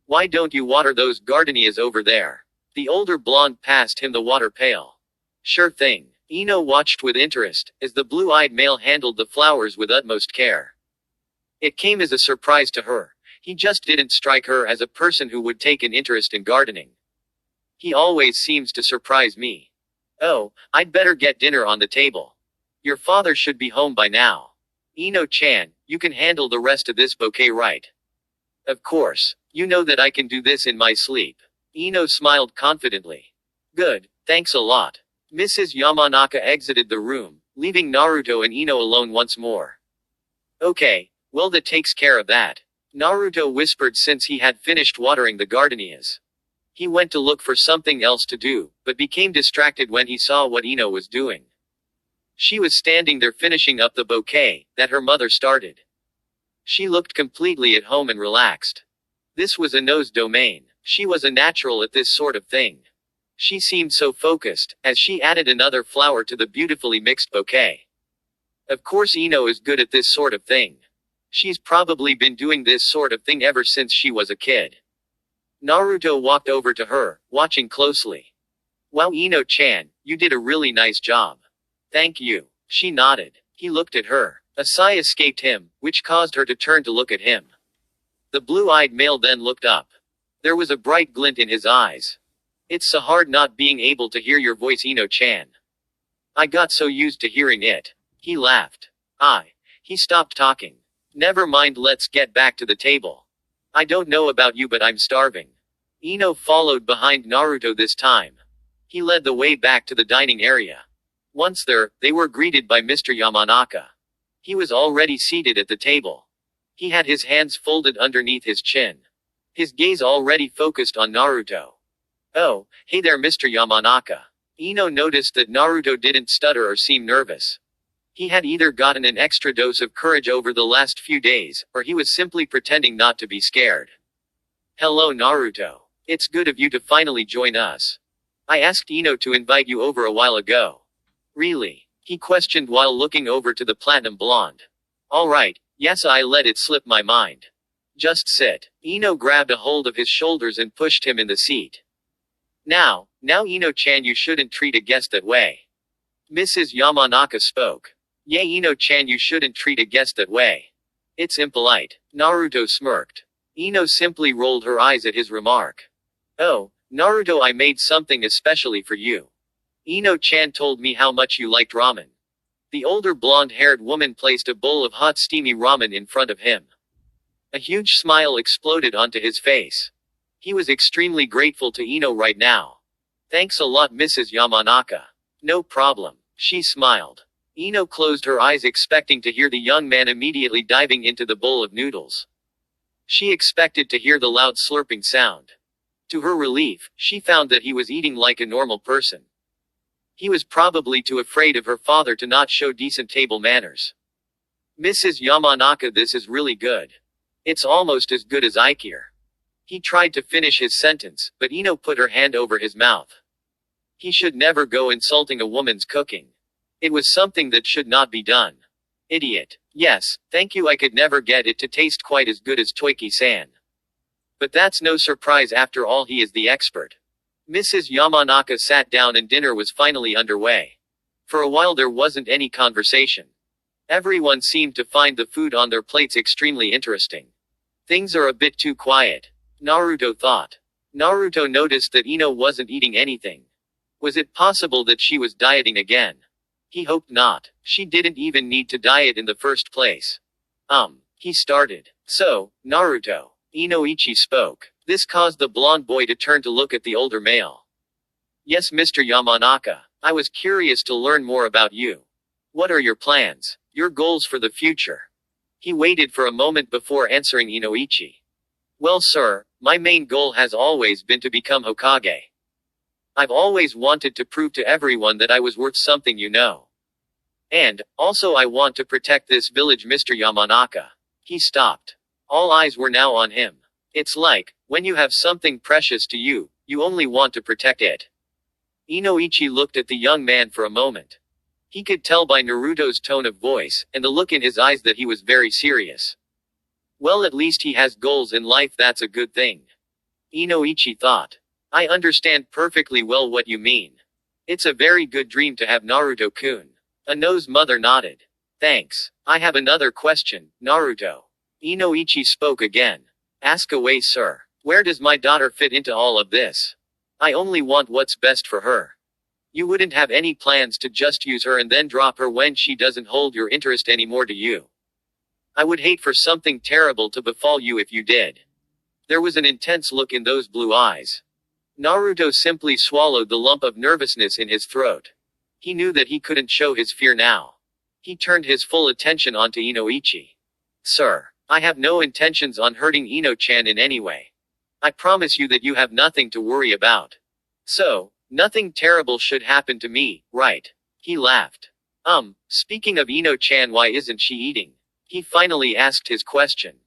Why don't you water those gardenias over there? The older blonde passed him the water pail. Sure thing. Ino watched with interest, as the blue-eyed male handled the flowers with utmost care. It came as a surprise to her. He just didn't strike her as a person who would take an interest in gardening. He always seems to surprise me. Oh, I'd better get dinner on the table. Your father should be home by now. Ino-chan, you can handle the rest of this bouquet, right? Of course. You know that I can do this in my sleep. Ino smiled confidently. Good, thanks a lot. Mrs. Yamanaka exited the room, leaving Naruto and Ino alone once more. Okay, well that takes care of that. Naruto whispered since he had finished watering the gardenias. He went to look for something else to do, but became distracted when he saw what Ino was doing. She was standing there finishing up the bouquet that her mother started. She looked completely at home and relaxed. This was Ino's domain. She was a natural at this sort of thing. She seemed so focused, as she added another flower to the beautifully mixed bouquet. Of course Ino is good at this sort of thing. She's probably been doing this sort of thing ever since she was a kid. Naruto walked over to her, watching closely. Wow, Ino-chan, you did a really nice job. Thank you. She nodded. He looked at her. A sigh escaped him, which caused her to turn to look at him. The blue-eyed male then looked up. There was a bright glint in his eyes. It's so hard not being able to hear your voice, Ino-chan. I got so used to hearing it. He laughed. He stopped talking. Never mind, let's get back to the table. I don't know about you, but I'm starving. Ino followed behind Naruto this time. He led the way back to the dining area. Once there, they were greeted by Mr. Yamanaka. He was already seated at the table. He had his hands folded underneath his chin. His gaze already focused on Naruto. Oh, hey there, Mr. Yamanaka. Ino noticed that Naruto didn't stutter or seem nervous. He had either gotten an extra dose of courage over the last few days, or he was simply pretending not to be scared. Hello, Naruto. It's good of you to finally join us. I asked Ino to invite you over a while ago. Really? He questioned while looking over to the platinum blonde. Alright, yes, I let it slip my mind. Just sit. Ino grabbed a hold of his shoulders and pushed him in the seat. Now Ino-chan, you shouldn't treat a guest that way. Mrs. Yamanaka spoke. Yeah, Ino-chan, you shouldn't treat a guest that way. It's impolite. Naruto smirked. Ino simply rolled her eyes at his remark. Oh, Naruto, I made something especially for you. Ino-chan told me how much you liked ramen. The older blonde-haired woman placed a bowl of hot steamy ramen in front of him. A huge smile exploded onto his face. He was extremely grateful to Ino right now. Thanks a lot, Mrs. Yamanaka. No problem. She smiled. Ino closed her eyes expecting to hear the young man immediately diving into the bowl of noodles. She expected to hear the loud slurping sound. To her relief, she found that he was eating like a normal person. He was probably too afraid of her father to not show decent table manners. Mrs. Yamanaka, this is really good. It's almost as good as Aikir. He tried to finish his sentence, but Ino put her hand over his mouth. He should never go insulting a woman's cooking. It was something that should not be done. Idiot. Yes, thank you, I could never get it to taste quite as good as Toiki-san. But that's no surprise, after all he is the expert. Mrs. Yamanaka sat down and dinner was finally underway. For a while there wasn't any conversation. Everyone seemed to find the food on their plates extremely interesting. Things are a bit too quiet. Naruto thought. Naruto noticed that Ino wasn't eating anything. Was it possible that she was dieting again? He hoped not. She didn't even need to diet in the first place. He started. So, Naruto. Inoichi spoke. This caused the blonde boy to turn to look at the older male. Yes, Mr. Yamanaka. I was curious to learn more about you. What are your plans? Your goals for the future? He waited for a moment before answering Inoichi. Well, sir, my main goal has always been to become Hokage. I've always wanted to prove to everyone that I was worth something, you know. And, also I want to protect this village, Mr. Yamanaka. He stopped. All eyes were now on him. It's like, when you have something precious to you, you only want to protect it. Inoichi looked at the young man for a moment. He could tell by Naruto's tone of voice, and the look in his eyes that he was very serious. Well, at least he has goals in life, that's a good thing. Inoichi thought. I understand perfectly well what you mean. It's a very good dream to have Naruto-kun. Ino's mother nodded. Thanks. I have another question, Naruto. Inoichi spoke again. Ask away, sir. Where does my daughter fit into all of this? I only want what's best for her. You wouldn't have any plans to just use her and then drop her when she doesn't hold your interest anymore, do you? I would hate for something terrible to befall you if you did. There was an intense look in those blue eyes. Naruto simply swallowed the lump of nervousness in his throat. He knew that he couldn't show his fear now. He turned his full attention onto Inoichi. Sir, I have no intentions on hurting Ino-chan in any way. I promise you that you have nothing to worry about. So, nothing terrible should happen to me, right? He laughed. Speaking of Ino-chan, why isn't she eating? He finally asked his question.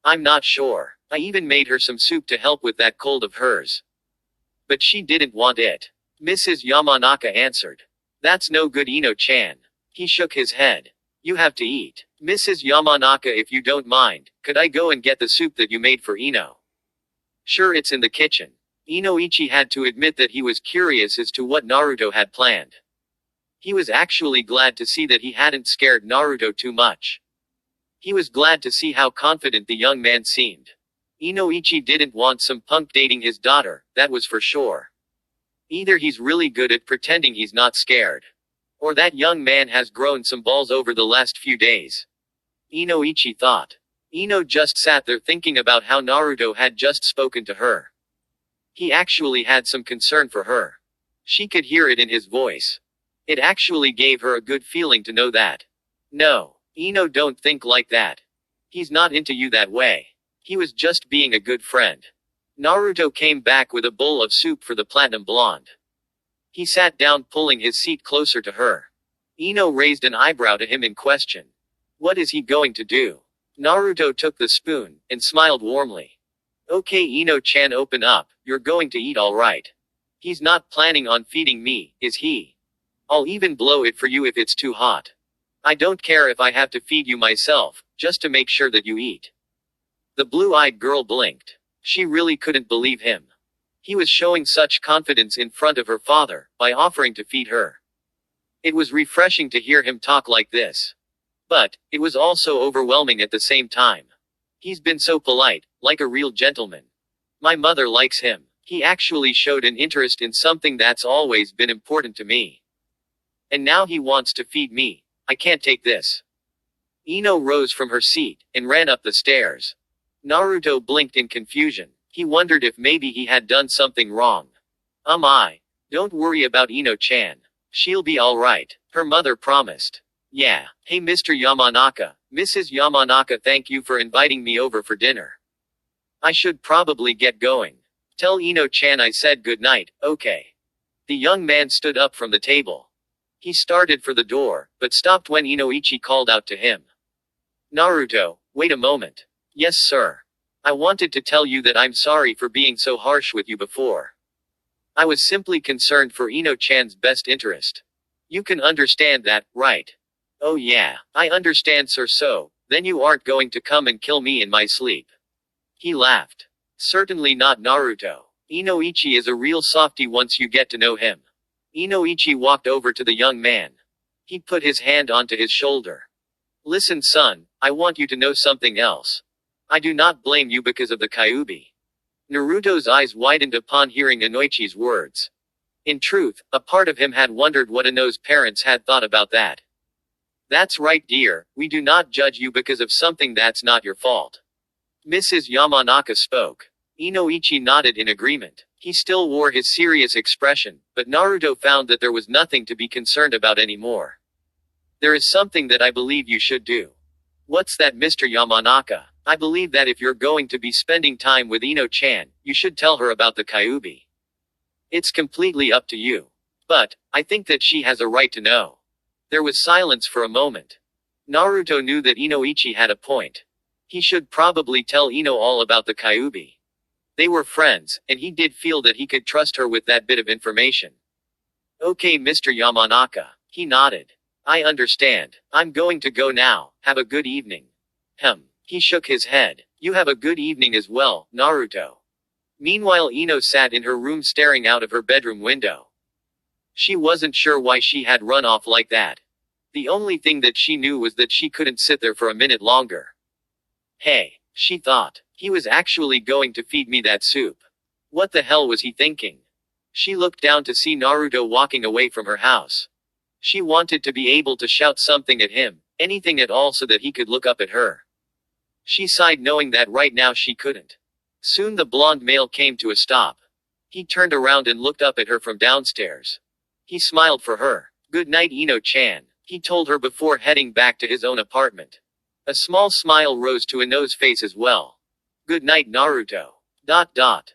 I'm not sure. I even made her some soup to help with that cold of hers. But she didn't want it. Mrs. Yamanaka answered. That's no good, Ino-chan. He shook his head. You have to eat. Mrs. Yamanaka, if you don't mind, could I go and get the soup that you made for Ino? Sure, it's in the kitchen. Inoichi had to admit that he was curious as to what Naruto had planned. He was actually glad to see that he hadn't scared Naruto too much. He was glad to see how confident the young man seemed. Inoichi didn't want some punk dating his daughter, that was for sure. Either he's really good at pretending he's not scared, or that young man has grown some balls over the last few days. Inoichi thought. Ino just sat there thinking about how Naruto had just spoken to her. He actually had some concern for her. She could hear it in his voice. It actually gave her a good feeling to know that. No, Ino, don't think like that. He's not into you that way. He was just being a good friend. Naruto came back with a bowl of soup for the platinum blonde. He sat down, pulling his seat closer to her. Ino raised an eyebrow to him in question. What is he going to do? Naruto took the spoon, and smiled warmly. Okay, Ino-chan, open up, you're going to eat all right. He's not planning on feeding me, is he? I'll even blow it for you if it's too hot. I don't care if I have to feed you myself, just to make sure that you eat. The blue-eyed girl blinked. She really couldn't believe him. He was showing such confidence in front of her father, by offering to feed her. It was refreshing to hear him talk like this. But, it was also overwhelming at the same time. He's been so polite, like a real gentleman. My mother likes him. He actually showed an interest in something that's always been important to me. And now he wants to feed me. I can't take this. Ino rose from her seat, and ran up the stairs. Naruto blinked in confusion. He wondered if maybe he had done something wrong. Don't worry about Ino-chan. She'll be alright, her mother promised. Yeah. Hey Mr. Yamanaka, Mrs. Yamanaka, thank you for inviting me over for dinner. I should probably get going. Tell Ino-chan I said good night, okay? The young man stood up from the table. He started for the door, but stopped when Inoichi called out to him. Naruto, wait a moment. Yes, sir. I wanted to tell you that I'm sorry for being so harsh with you before. I was simply concerned for Ino-chan's best interest. You can understand that, right? Oh yeah, I understand, sir. So, then you aren't going to come and kill me in my sleep. He laughed. Certainly not, Naruto. Inoichi is a real softie once you get to know him. Inoichi walked over to the young man. He put his hand onto his shoulder. Listen, son, I want you to know something else. I do not blame you because of the Kyuubi. Naruto's eyes widened upon hearing Inoichi's words. In truth, a part of him had wondered what Ino's parents had thought about that. That's right, dear, we do not judge you because of something that's not your fault. Mrs. Yamanaka spoke. Inoichi nodded in agreement. He still wore his serious expression, but Naruto found that there was nothing to be concerned about anymore. There is something that I believe you should do. What's that, Mr. Yamanaka? I believe that if you're going to be spending time with Ino-chan, you should tell her about the Kyuubi. It's completely up to you. But, I think that she has a right to know. There was silence for a moment. Naruto knew that Inoichi had a point. He should probably tell Ino all about the Kyuubi. They were friends, and he did feel that he could trust her with that bit of information. Okay, Mr. Yamanaka. He nodded. I understand. I'm going to go now. Have a good evening. He shook his head. You have a good evening as well, Naruto. Meanwhile, Ino sat in her room staring out of her bedroom window. She wasn't sure why she had run off like that. The only thing that she knew was that she couldn't sit there for a minute longer. Hey, she thought. He was actually going to feed me that soup. What the hell was he thinking? She looked down to see Naruto walking away from her house. She wanted to be able to shout something at him, anything at all, so that he could look up at her. She sighed knowing that right now she couldn't. Soon the blonde male came to a stop. He turned around and looked up at her from downstairs. He smiled for her. "Good night, Ino-chan," he told her before heading back to his own apartment. A small smile rose to Ino's face as well. "Good night, Naruto. Dot dot.